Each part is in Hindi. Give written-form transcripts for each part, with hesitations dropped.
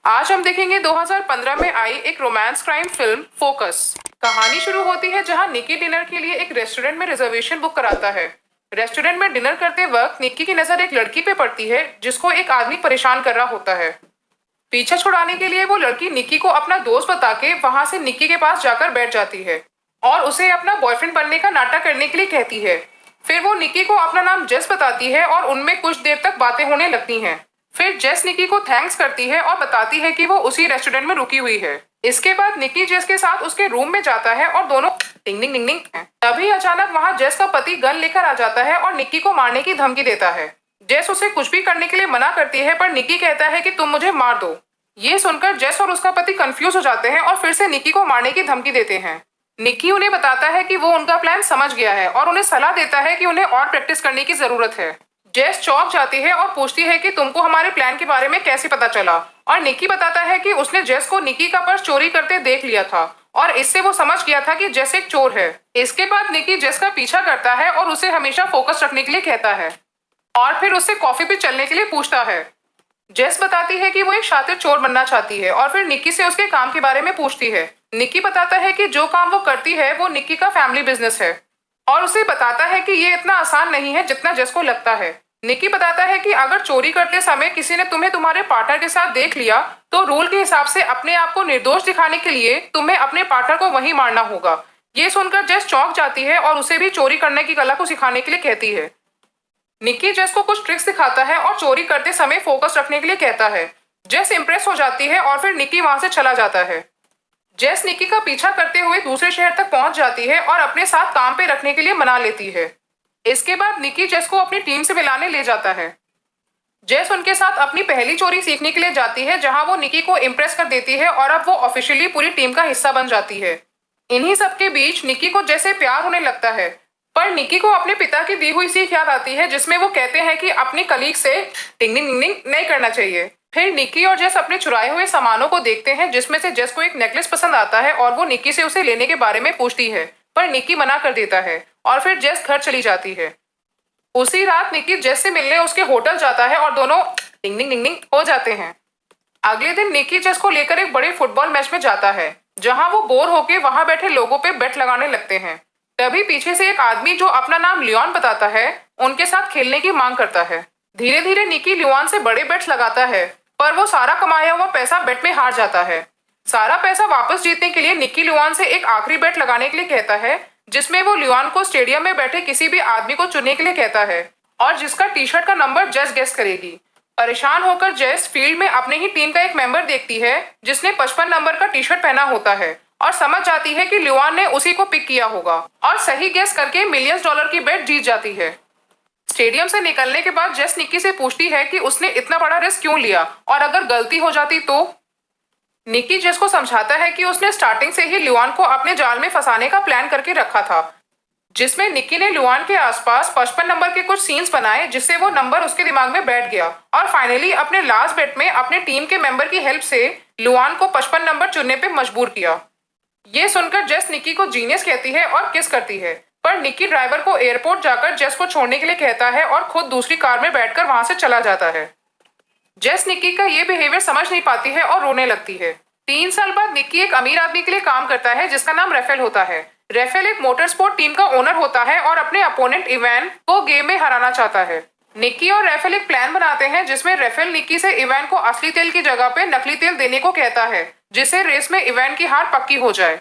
आज हम देखेंगे 2015 में आई एक रोमांस क्राइम फिल्म फोकस। कहानी शुरू होती है जहां निकी डिनर के लिए एक रेस्टोरेंट में रिजर्वेशन बुक कराता है। रेस्टोरेंट में डिनर करते वक्त निकी की नजर एक लड़की पे पड़ती है जिसको एक आदमी परेशान कर रहा होता है। पीछा छुड़ाने के लिए वो लड़की निकी को अपना दोस्त बता के वहां से निकी के पास जाकर बैठ जाती है और उसे अपना बॉयफ्रेंड बनने का नाटक करने के लिए कहती है। फिर वो निकी को अपना नाम जेस बताती है और उनमें कुछ देर तक बातें होने लगती हैं। फिर जेस निकी को थैंक्स करती है और बताती है कि वो उसी रेस्टोरेंट में रुकी हुई है। इसके बाद निकी जेस के साथ उसके रूम में जाता है और दोनों टिंग टिंग टिंग टिंग हैं। तभी अचानक वहां जेस का पति गन लेकर आ जाता है और निकी को मारने की धमकी देता है। जेस उसे कुछ भी करने के लिए मना करती है पर निकी कहता है कि तुम मुझे मार दो। ये सुनकर जेस और उसका पति कंफ्यूज हो जाते हैं और फिर से निकी को मारने की धमकी देते हैं। निकी उन्हें बताता है कि वो उनका प्लान समझ गया है और उन्हें सलाह देता है कि उन्हें और प्रैक्टिस करने की जरूरत है। जेस चौंक जाती है और पूछती है कि तुमको हमारे प्लान के बारे में कैसे पता चला, और निकी बताता है कि उसने जेस को निकी का पर्स चोरी करते देख लिया था और इससे वो समझ गया था कि जेस एक चोर है। इसके बाद निकी जेस का पीछा करता है और उसे हमेशा फोकस रखने के लिए कहता है और फिर उससे कॉफी पे चलने के लिए पूछता है। जेस बताती है कि वो एक शातिर चोर बनना चाहती है और फिर निकी से उसके काम के बारे में पूछती है। निकी बताता है कि जो काम वो करती है वो निकी का फैमिली बिजनेस है और उसे बताता है कि ये इतना आसान नहीं है जितना जेस को लगता है। निकी बताता है कि अगर चोरी करते समय किसी ने तुम्हें तुम्हारे पार्टनर के साथ देख लिया तो रूल के हिसाब से अपने आप को निर्दोष दिखाने के लिए तुम्हें अपने पार्टनर को वहीं मारना होगा। ये सुनकर जेस चौंक जाती है और उसे भी चोरी करने की कला को सिखाने के लिए कहती है। निकी जेस को कुछ ट्रिक्स दिखाता है और चोरी करते समय फोकस रखने के लिए कहता है। जेस इंप्रेस हो जाती है और फिर निकी वहां से चला जाता है। जेस निकी का पीछा करते हुए दूसरे शहर तक पहुंच जाती है और अपने साथ काम पे रखने के लिए मना लेती है। इसके बाद निकी जेस को अपनी टीम से मिलाने ले जाता है। जेस उनके साथ अपनी पहली चोरी सीखने के लिए जाती है जहां वो निकी को इम्प्रेस कर देती है और अब वो ऑफिशियली पूरी टीम का हिस्सा बन जाती है। इन्हीं सब के बीच निकी को जैसे प्यार होने लगता है, पर निकी को अपने पिता की दी हुई सीख याद आती है जिसमें वो कहते हैं कि अपनी कलीग से टिंग टिंग टिंग नहीं करना चाहिए। फिर निकी और जेस अपने चुराए हुए सामानों को देखते हैं जिसमें से जेस को एक नेकलेस पसंद आता है और वो निकी से उसे लेने के बारे में पूछती है, पर निकी मना कर देता है और फिर जेस घर चली जाती है। उसी रात निकी जेस से मिलने उसके होटल जाता है और दोनों टिंग टिंग टिंग टिंग हो जाते हैं। अगले दिन निकी जेस को लेकर एक बड़े फुटबॉल मैच में जाता है जहां वो बोर होकर वहां बैठे लोगों पे बेट लगाने लगते हैं। तभी पीछे से एक आदमी जो अपना नाम लियोन बताता है उनके साथ खेलने की मांग करता है। धीरे धीरे निकी लियोन से बड़े बेट्स लगाता है पर वो सारा कमाया हुआ पैसा बेट में हार जाता है। सारा पैसा वापस जीतने के लिए निकी लियोन से एक आखिरी बेट लगाने के लिए कहता है जिसमें वो लियोन को स्टेडियम में बैठे किसी भी आदमी को चुनने के लिए कहता है और जिसका टी शर्ट का नंबर जेस गेस करेगी। परेशान होकर जेस फील्ड में अपने ही टीम का एक मेंबर देखती है जिसने 55 नंबर का टी शर्ट पहना होता है और समझ जाती है कि लियोन ने उसी को पिक किया होगा और सही गेस करके मिलियंस डॉलर की बेट जीत जाती है। स्टेडियम से निकलने के बाद जेस निकी से पूछती है कि उसने इतना बड़ा रिस्क क्यों लिया और अगर गलती हो जाती तो। निकी जेस को समझाता है कि उसने स्टार्टिंग से ही लियोन को अपने जाल में फंसाने का प्लान करके रखा था, जिसमें निकी ने लियोन के आसपास 55 नंबर के कुछ सीन्स बनाए जिससे वो नंबर उसके दिमाग में बैठ गया और फाइनली अपने लास्ट बेट में अपने टीम के मेंबर की हेल्प से लियोन को 55 नंबर चुनने पे मजबूर किया। ये सुनकर जेस निकी को जीनियस कहती है और किस करती है, पर निकी ड्राइवर को एयरपोर्ट जाकर जेस को छोड़ने के लिए कहता है और खुद दूसरी कार में बैठकर वहां से चला जाता है। जेस निकी का ये बिहेवियर समझ नहीं पाती है और रोने लगती है। 3 साल बाद निकी एक अमीर आदमी के लिए काम करता है जिसका नाम रेफेल होता है। रेफेल एक मोटर स्पोर्ट टीम का ओनर होता है और अपने अपोनेंट इवान को गेम में हराना चाहता है। निकी और रेफेल एक प्लान बनाते हैं जिसमें रेफेल निकी से इवान को असली तेल की जगह पे नकली तेल देने को कहता है जिससे रेस में इवान की हार पक्की हो जाए।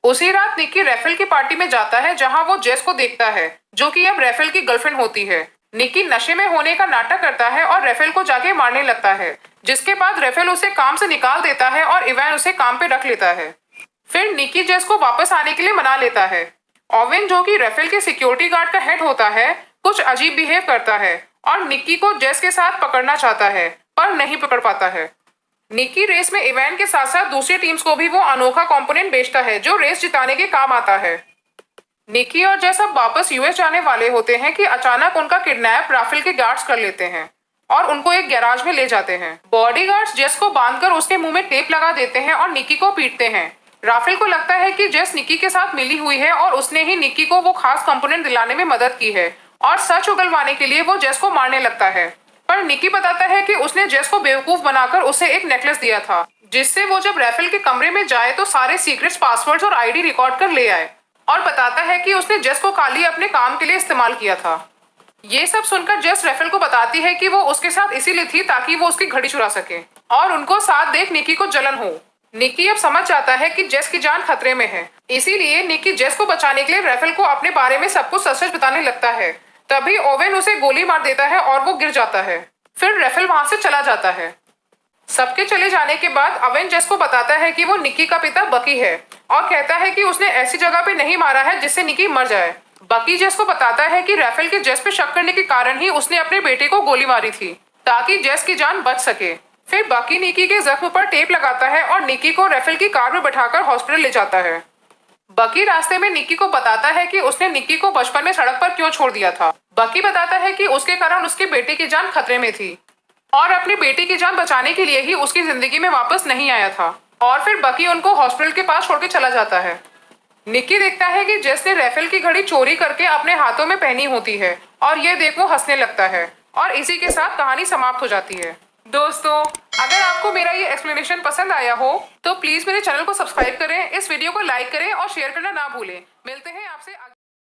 उसी रात निकी रेफेल की पार्टी में जाता है जहां वो जेस को देखता है जो कि अब रेफेल की गर्लफ्रेंड होती है। निकी नशे में होने का नाटक करता है और रेफेल को जाके मारने लगता है, जिसके बाद रेफेल उसे काम से निकाल देता है और इवान उसे काम पे रख लेता है। फिर निकी जेस को वापस आने के लिए मना लेता है। ओवेन जो कि रेफेल के सिक्योरिटी गार्ड का हेड होता है कुछ अजीब बिहेव करता है और निकी को जेस के साथ पकड़ना चाहता है पर नहीं पकड़ पाता है। निकी रेस में इवान के साथ साथ दूसरी टीम्स को भी वो अनोखा कंपोनेंट बेचता है जो रेस जिताने के काम आता है। निकी और जेस अब वापस यूएस जाने वाले होते हैं कि अचानक उनका किडनैप राफेल के गार्ड्स कर लेते हैं और उनको एक गैराज में ले जाते हैं। बॉडीगार्ड्स जेस को बांधकर उसके मुंह में टेप लगा देते हैं और निकी को पीटते हैं। राफेल को लगता है कि जेस निकी के साथ मिली हुई है और उसने ही निकी को वो खास कंपोनेंट दिलाने में मदद की है और सच उगलवाने के लिए वो जेस को मारने लगता है। पर निकी बताता है कि उसने जेस को बेवकूफ बनाकर उसे एक नेकलेस दिया था, जिससे वो जब रैफेल के कमरे में जाए तो सारे सीक्रेट्स, पासवर्ड्स और आईडी रिकॉर्ड कर ले आए। और बताता है कि उसने जेस को खाली अपने काम के लिए इस्तेमाल किया था। ये सब सुनकर जेस रैफेल को बताती है कि वो उसके साथ इसीलिए थी ताकि वो उसकी घड़ी चुरा सके, और उनको साथ देख निकी को जलन हो। निकी अब समझ जाता है कि जेस की जान खतरे में है, इसीलिए निकी जेस को बचाने के लिए रैफेल को अपने बारे में सब कुछ सच-सच बताने लगता है। तभी ओवेन उसे गोली मार देता है और वो गिर जाता है। फिर रैफेल वहां से चला जाता है। सबके चले जाने के बाद ओवेन जेस को बताता है कि वो निकी का पिता बकी है, और कहता है कि उसने ऐसी जगह पे नहीं मारा है जिससे निकी मर जाए। बकी जेस को बताता है कि रैफेल के जेस पे शक करने के कारण ही उसने अपने बेटे को गोली मारी थी, ताकि जेस की जान बच सके। फिर बकी निकी के जख्म पर टेप लगाता है और निकी को रैफेल की कार में बैठाकर हॉस्पिटल ले जाता है। बकी रास्ते में निकी को बताता है कि उसने निकी को बचपन में सड़क पर क्यों छोड़ दिया था। बकी बताता है कि उसके कारण उसके बेटे की जान खतरे में थी, और अपनी बेटी की जान बचाने के लिए ही उसकी जिंदगी में वापस नहीं आया था। और फिर बकी उनको हॉस्पिटल के पास छोड़ के चला जाता है। निकी देखता है कि जेस ने रैफेल की घड़ी चोरी करके अपने हाथों में पहनी होती है, और ये देख वो हंसने लगता है, और इसी के साथ कहानी समाप्त हो जाती है। दोस्तों, अगर आपको मेरा ये एक्सप्लेनेशन पसंद आया हो तो प्लीज मेरे चैनल को सब्सक्राइब करें, इस वीडियो को लाइक करें और शेयर करना ना भूलें। मिलते हैं आपसे